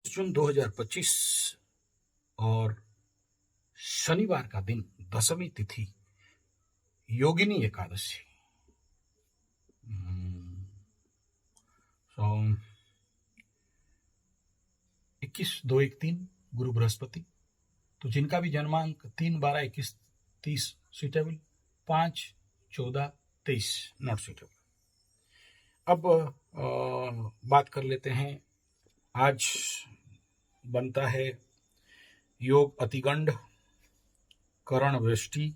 जून 2025 और शनिवार का दिन, दशमी तिथि, योगिनी एकादशी। सो 21/2/13 गुरु बृहस्पति। तो जिनका भी जन्मांक 3, 12, 21, 30 सुटेबल, 5, 14, 23 नॉट सुटेबल। अब बात कर लेते हैं। आज बनता है योग अतिगंड, करण वृष्टि,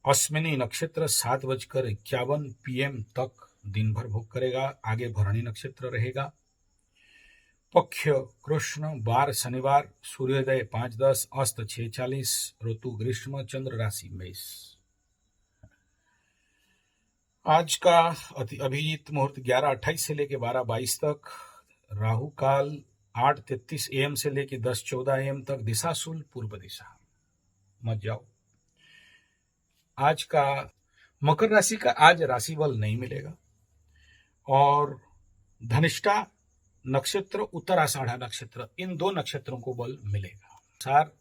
अश्विनी नक्षत्र 7:51 PM तक दिन भर भोग करेगा। आगे भरणी नक्षत्र रहेगा। पक्ष कृष्ण, वार शनिवार, सूर्योदय 5:10, अस्त 6:40, ऋतु ग्रीष्म, चंद्र राशि मेष। आज का अभिजीत मुहूर्त 11:28 से लेकर 12:22 तक, राहु काल 8:33 AM से लेकर 10:14 AM तक, दिशा शूल पूर्व दिशा, मत जाओ। आज का मकर राशि का आज राशि बल नहीं मिलेगा और धनिष्ठा नक्षत्र, उत्तराषाढ़ा नक्षत्र, इन 2 नक्षत्रों को बल मिलेगा। सार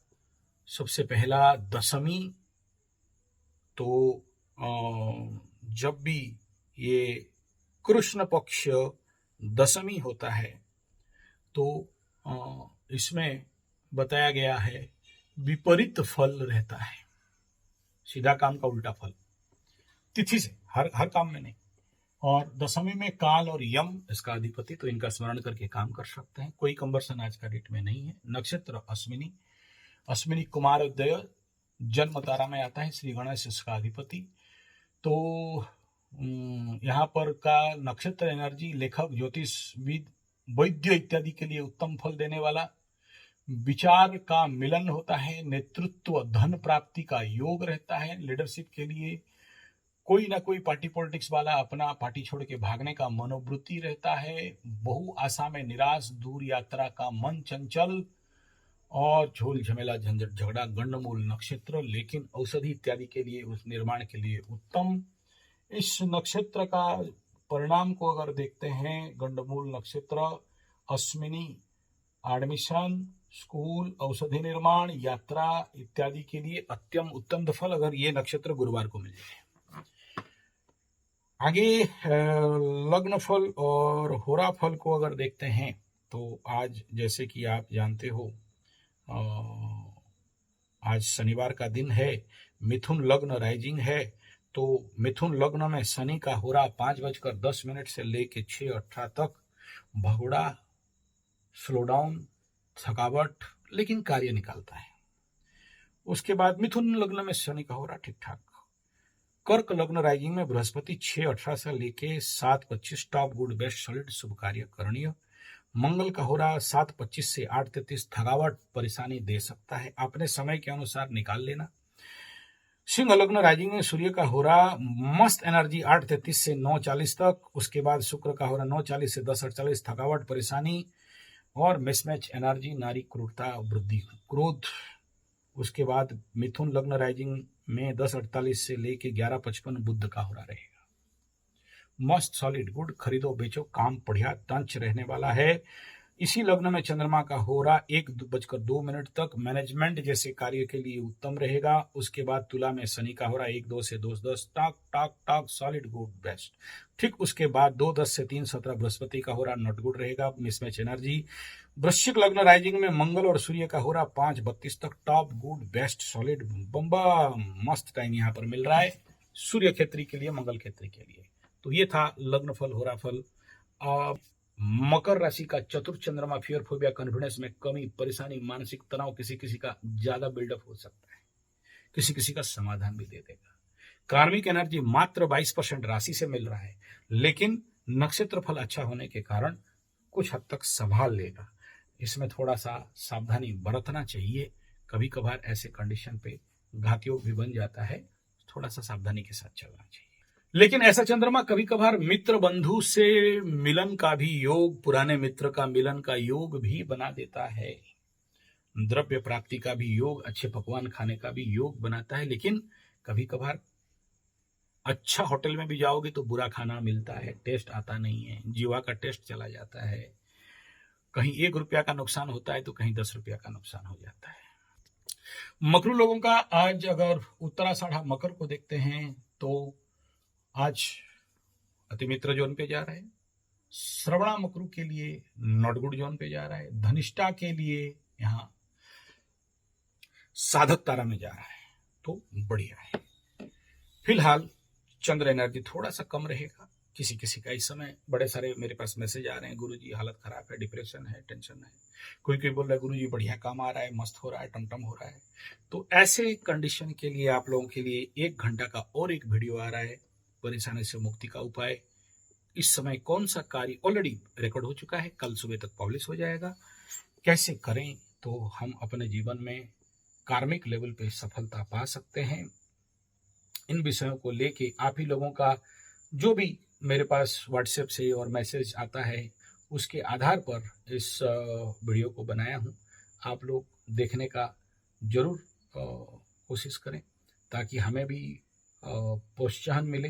सबसे पहला दशमी, तो जब भी ये कृष्ण पक्ष दशमी होता है तो इसमें बताया गया है विपरीत फल रहता है, सीधा काम का उल्टा फल, तिथि से, हर काम में नहीं। और दशमी में काल और यम इसका अधिपति, तो इनका स्मरण करके काम कर सकते हैं। कोई कंवर्सन आज का डेट में नहीं है। नक्षत्र अश्विनी, अश्विनी कुमारोदय, जन्म तारा में आता है, श्री गणेश इसका अधिपति। तो यहाँ पर का नक्षत्र एनर्जी लेखक, ज्योतिषविद, वैद्य इत्यादि के लिए उत्तम फल देने वाला, विचार का मिलन होता है, नेतृत्व, धन प्राप्ति का योग रहता है। लीडरशिप के लिए कोई ना कोई पार्टी पॉलिटिक्स वाला अपना पार्टी छोड़ के भागने का मनोवृत्ति रहता है। बहु आशा में निराश, दूर यात्रा का मन चंचल और झोल झमेला झंझट झगड़ा। गंडमूल नक्षत्र, लेकिन औषधि इत्यादि के लिए, उस निर्माण के लिए उत्तम। इस नक्षत्र का परिणाम को अगर देखते हैं, गंडमूल नक्षत्र, अश्विनी, एडमिशन, स्कूल, औषधि निर्माण, यात्रा इत्यादि के लिए अत्यम उत्तम फल अगर ये नक्षत्र गुरुवार को मिल जाए। आगे लग्न फल और होरा फल को अगर देखते हैं तो आज, जैसे कि आप जानते हो, आज शनिवार का दिन है, मिथुन लग्न राइजिंग है। तो मिथुन लग्न में शनि का होरा 5:10 से लेके 6:18 तक, भगोड़ा, स्लो डाउन, थकावट, लेकिन कार्य निकालता है। उसके बाद मिथुन लग्न में शनि का होरा ठीक ठाक। कर्क लग्न राइजिंग में बृहस्पति 6:18 से लेके 7:25, टॉप गुड बेस्ट सॉलिड, शुभ कार्य करणीय। मंगल का होरा 7:25 से 8:33, थकावट परेशानी दे सकता है, अपने समय के अनुसार निकाल लेना। सिंह लग्न राइजिंग में सूर्य का होरा मस्त एनर्जी 8:33 से 9:40 तक। उसके बाद शुक्र का होरा 9:40 से 10:48, थकावट परेशानी और मिसमैच एनर्जी, नारी क्रूरता, वृद्धि, क्रोध। उसके बाद मिथुन लग्न राइजिंग में 10:48 से लेके 11:55 बुध का होरा रहेगा। मस्त सॉलिड गुड, खरीदो बेचो, काम बढ़िया टंच रहने वाला है। इसी लग्न में चंद्रमा का होरा 1:02 तक, मैनेजमेंट जैसे कार्य के लिए उत्तम रहेगा। उसके बाद तुला में शनि का होरा 1:02 से 2:10, टाक टाक टाक, सॉलिड गुड बेस्ट। ठीक उसके बाद 2:10 से 3:17 बृहस्पति का होरा नॉट गुड रहेगा, मिसमैच एनर्जी। वृश्चिक लग्न राइजिंग में मंगल और सूर्य का होरा 5:32 तक, टॉप गुड बेस्ट सॉलिड, बम्बा मस्त टाइम यहाँ पर मिल रहा है सूर्य क्षेत्री के लिए, मंगल क्षेत्री के लिए। तो ये था लग्न फल, होरा फल। मकर राशि का चतुर्थ चंद्रमा, फियर फोबिया, कॉन्फिडेंस में कमी, परेशानी, मानसिक तनाव, किसी किसी का ज्यादा बिल्डअप हो सकता है, किसी किसी का समाधान भी दे देगा। कार्मिक एनर्जी मात्र 22% राशि से मिल रहा है, लेकिन नक्षत्र फल अच्छा होने के कारण कुछ हद तक संभाल लेगा। इसमें थोड़ा सा सावधानी बरतना चाहिए, कभी कभार ऐसे कंडीशन पे घात योग भी बन जाता है, थोड़ा सा सावधानी के साथ चलना चाहिए। लेकिन ऐसा चंद्रमा कभी कभार मित्र बंधु से मिलन का भी योग, पुराने मित्र का मिलन का योग भी बना देता है, द्रव्य प्राप्ति का भी योग, अच्छे पकवान खाने का भी योग बनाता है। लेकिन कभी कभार अच्छा होटल में भी जाओगे तो बुरा खाना मिलता है, टेस्ट आता नहीं है, जीवा का टेस्ट चला जाता है। कहीं 1 रुपया का नुकसान होता है तो कहीं 10 रुपया का नुकसान हो जाता है। मकरू लोगों का आज अगर उत्तराषाढ़ मकर को देखते हैं तो आज अतिमित्र जोन पे जा रहा है, श्रवणा मकरू के लिए नॉट गुड जोन पे जा रहा है, धनिष्ठा के लिए यहाँ साधक तारा में जा रहा है, तो बढ़िया है। फिलहाल चंद्र एनर्जी थोड़ा सा कम रहेगा किसी किसी का। इस समय बड़े सारे मेरे पास मैसेज आ रहे हैं, गुरुजी हालत खराब है, डिप्रेशन है, टेंशन है। कोई कोई बोल रहा है गुरुजी बढ़िया काम आ रहा है, मस्त हो रहा है, टमटम हो रहा है। तो ऐसे कंडीशन के लिए आप लोगों के लिए 1 घंटा का और एक वीडियो आ रहा है, परेशानी से मुक्ति का उपाय। इस समय कौन सा कार्य ऑलरेडी रिकॉर्ड हो चुका है, कल सुबह तक पब्लिश हो जाएगा। कैसे करें तो हम अपने जीवन में कार्मिक लेवल पे सफलता पा सकते हैं, इन विषयों को लेके आप ही लोगों का जो भी मेरे पास व्हाट्सएप से और मैसेज आता है उसके आधार पर इस वीडियो को बनाया हूँ। आप लोग देखने का जरूर कोशिश करें ताकि हमें भी प्रोत्साहन मिले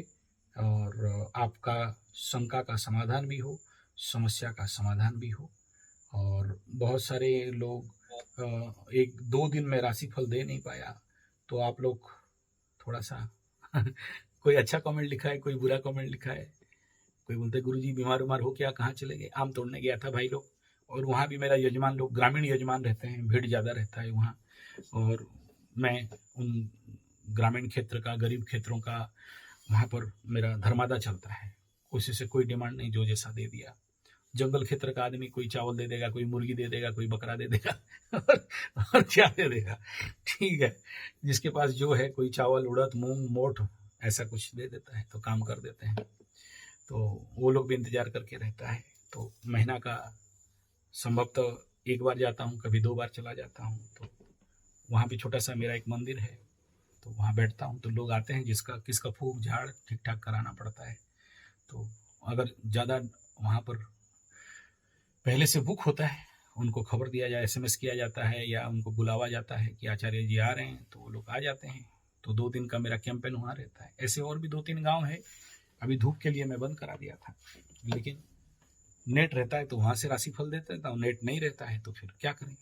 और आपका शंका का समाधान भी हो, समस्या का समाधान भी हो। और बहुत सारे लोग 1-2 दिन में राशिफल दे नहीं पाया तो आप लोग थोड़ा सा कोई अच्छा कमेंट लिखा है, कोई बुरा कमेंट लिखा है, कोई बोलते गुरुजी बीमार उमार हो क्या, कहाँ चले गए। आम तोड़ने गया था भाई लोग, और वहाँ भी मेरा यजमान लोग ग्रामीण यजमान रहते हैं, भीड़ ज़्यादा रहता है वहाँ, और मैं उन ग्रामीण क्षेत्र का, गरीब क्षेत्रों का वहाँ पर मेरा धर्मादा चलता है। किसी से कोई डिमांड नहीं, जो जैसा दे दिया। जंगल क्षेत्र का आदमी कोई चावल दे देगा, कोई मुर्गी दे देगा, कोई बकरा दे देगा और क्या दे देगा, ठीक है। जिसके पास जो है, कोई चावल, उड़द, मूंग, मोठ ऐसा कुछ दे देता है तो काम कर देते हैं। तो वो लोग भी इंतजार करके रहता है। तो महीना का संभवतः 1 बार जाता हूँ, कभी 2 बार चला जाता हूँ। तो वहाँ भी छोटा सा मेरा एक मंदिर है, तो वहाँ बैठता हूँ। तो लोग आते हैं, किसका फूक झाड़ ठीक ठाक कराना पड़ता है। तो अगर ज़्यादा वहाँ पर पहले से बुक होता है, उनको खबर दिया जाए, SMS किया जाता है या उनको बुलावा जाता है कि आचार्य जी आ रहे हैं, तो वो लोग आ जाते हैं। तो 2 दिन का मेरा कैंपेन वहाँ रहता है। ऐसे और भी 2-3 गांव है, अभी धूप के लिए मैं बंद करा दिया था, लेकिन नेट रहता है तो वहाँ से राशिफल देते हैं, तो नेट नहीं रहता है तो फिर क्या करें।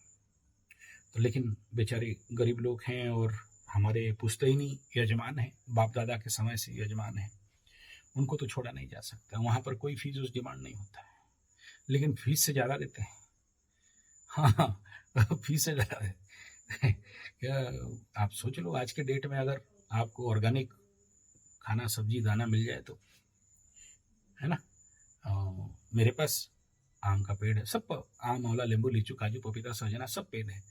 तो लेकिन बेचारे गरीब लोग हैं और हमारे पुश्तैनी यजमान हैं, बाप दादा के समय से यजमान हैं, उनको तो छोड़ा नहीं जा सकता। वहाँ पर कोई फीस उस डिमांड नहीं होता है, लेकिन फीस से ज़्यादा देते हैं। हाँ फीस से ज़्यादा देते हैं। क्या आप सोच लो, आज के डेट में अगर आपको ऑर्गेनिक खाना, सब्जी, दाना मिल जाए तो, है ना। मेरे पास आम का पेड़ है, सब आम, आंवला, नींबू, लीचू, काजू, पपीता, सजना सब पेड़ है,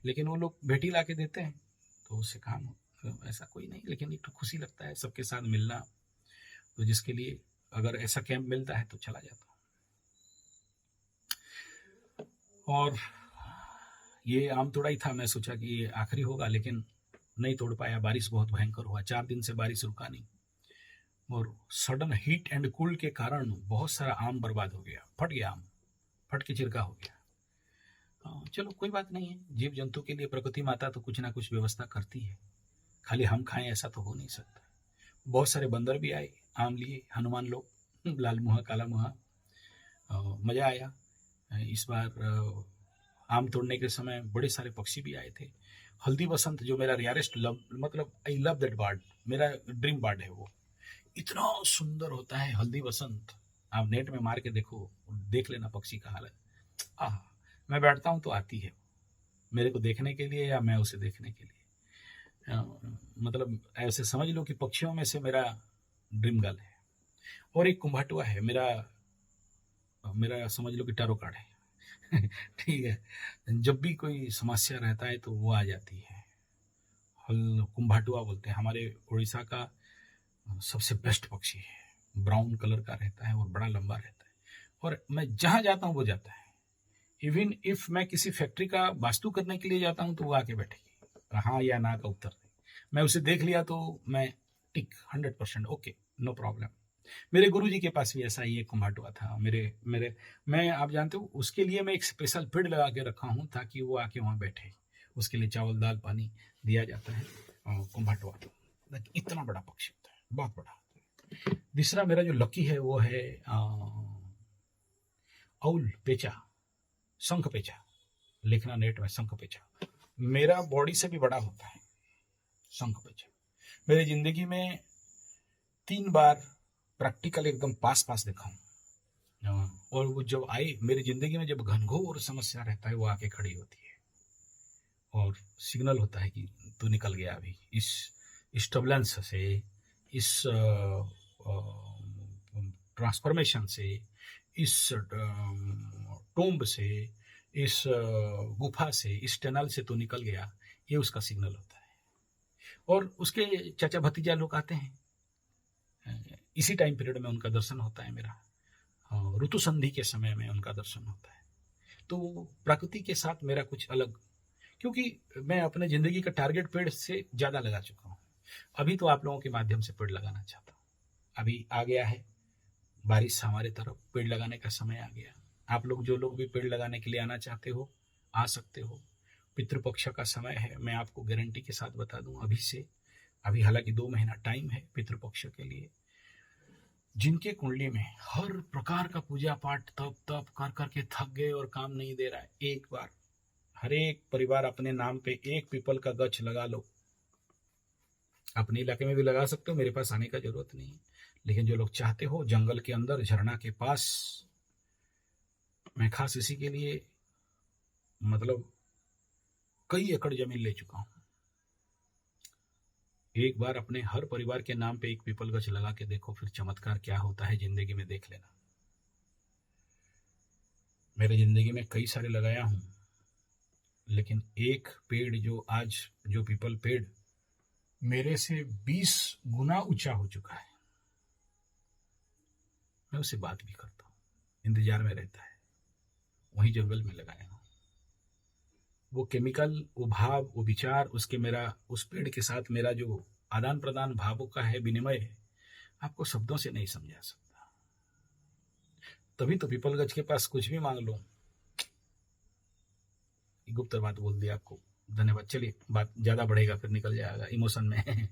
लेकिन वो लोग भेटी ला के देते हैं तो उससे काम ऐसा कोई नहीं। लेकिन एक तो खुशी लगता है सबके साथ मिलना, तो जिसके लिए अगर ऐसा कैंप मिलता है तो चला जाता हूँ। और ये आम तोड़ा ही था, मैं सोचा कि ये आखिरी होगा, लेकिन नहीं तोड़ पाया। बारिश बहुत भयंकर हुआ, 4 दिन से बारिश रुका नहीं, और सडन हीट एंड कूल के कारण बहुत सारा आम बर्बाद हो गया, फट गया आम, फट के चिरका हो गया। चलो कोई बात नहीं है, जीव जंतु के लिए प्रकृति माता तो कुछ ना कुछ व्यवस्था करती है, खाली हम खाएं ऐसा तो हो नहीं सकता। बहुत सारे बंदर भी आए, आम लिए, हनुमान लोग, लाल मुहा, काला मुहा, मजा आया। इस बार आम तोड़ने के समय बड़े सारे पक्षी भी आए थे। हल्दी बसंत जो मेरा रेयरेस्ट लव, मतलब आई लव दैट बर्ड, मेरा ड्रीम बर्ड है वो, इतना सुंदर होता है हल्दी बसंत। आप नेट में मार के देखो, देख लेना पक्षी का हालत। मैं बैठता हूँ तो आती है मेरे को देखने के लिए या मैं उसे देखने के लिए। मतलब ऐसे समझ लो कि पक्षियों में से मेरा ड्रीम गर्ल है। और एक कुंभाटुआ है मेरा समझ लो कि टैरो कार्ड है ठीक है, जब भी कोई समस्या रहता है तो वो आ जाती है। कुंभाटुआ बोलते हैं, हमारे उड़ीसा का सबसे बेस्ट पक्षी है, ब्राउन कलर का रहता है और बड़ा लंबा रहता है, और मैं जहां जाता हूं वो जाता है। इवन इफ मैं किसी फैक्ट्री का वास्तु करने के लिए जाता हूं तो वो आके बैठेगी, हाँ या ना का उत्तर दे। मैं उसे देख लिया तो मैं टिक 100% ओके, नो प्रॉब्लम। मेरे गुरुजी के पास भी ऐसा ही एक कुंभाटुआ था। मैं आप जानते हो उसके लिए मैं एक स्पेशल फीड लगा के रखा हूँ ताकि वो आके वहाँ बैठे, उसके लिए चावल दाल पानी दिया जाता है। कुंभाटुआ इतना बड़ा पक्षी होता है, बहुत बड़ा। दूसरा मेरा जो लकी है वो है औल पेचा। शंख पेचा, लिखना नेट में शंख पेचा, मेरा बॉडी से भी बड़ा होता है शंख पेचा। मेरी जिंदगी में 3 बार प्रैक्टिकल एकदम पास पास देखा हूँ। और वो जब आई मेरी जिंदगी में, जब घनघोर समस्या रहता है, वो आके खड़ी होती है और सिग्नल होता है कि तू निकल गया अभी इस टर्बुलेंस से, इस ट्रांसफॉर्मेशन से, इस टोम्ब से, इस गुफा से, इस टनल से तू निकल गया। ये उसका सिग्नल होता है। और उसके चाचा भतीजा लोग आते हैं, इसी टाइम पीरियड में उनका दर्शन होता है मेरा, ऋतु संधि के समय में उनका दर्शन होता है। तो प्रकृति के साथ मेरा कुछ अलग, क्योंकि मैं अपने जिंदगी का टारगेट पेड़ से ज्यादा लगा चुका हूँ। अभी तो आप लोगों के माध्यम से पेड़ लगाना चाहता हूँ। अभी आ गया है बारिश हमारे तरफ, पेड़ लगाने का समय आ गया। आप लोग जो लोग भी पेड़ लगाने के लिए आना चाहते हो आ सकते हो। पितृपक्ष का समय है, मैं आपको गारंटी के साथ बता दूं अभी से। अभी हालांकि 2 महीना टाइम है पितृपक्ष के लिए। जिनके कुंडली में हर प्रकार का पूजा पाठ तप तप कर करके थक गए और काम नहीं दे रहा है, एक बार हर एक परिवार अपने नाम पे एक पीपल का गछ लगा लो। अपने इलाके में भी लगा सकते हो, मेरे पास आने का जरूरत नहीं है। लेकिन जो लोग चाहते हो, जंगल के अंदर झरना के पास, मैं खास इसी के लिए मतलब कई एकड़ जमीन ले चुका हूं। एक बार अपने हर परिवार के नाम पे एक पीपल गछ लगा के देखो, फिर चमत्कार क्या होता है जिंदगी में देख लेना। मेरे जिंदगी में कई सारे लगाया हूं, लेकिन एक पेड़ जो आज, जो पीपल पेड़ मेरे से 20 गुना ऊंचा हो चुका है, मैं उससे बात भी करता हूँ, इंतजार में रहता है, वहीं जंगल में लगाया हूँ। वो केमिकल, वो भाव, वो विचार, उसके मेरा उस पेड़ के साथ मेरा जो आदान प्रदान भावों का है, विनिमय है, आपको शब्दों से नहीं समझा सकता। तभी तो पीपल गछ के पास कुछ भी मांग लो। गुप्त बात बोल दी आपको, धन्यवाद। चलिए, बात ज्यादा बढ़ेगा फिर निकल जाएगा इमोशन में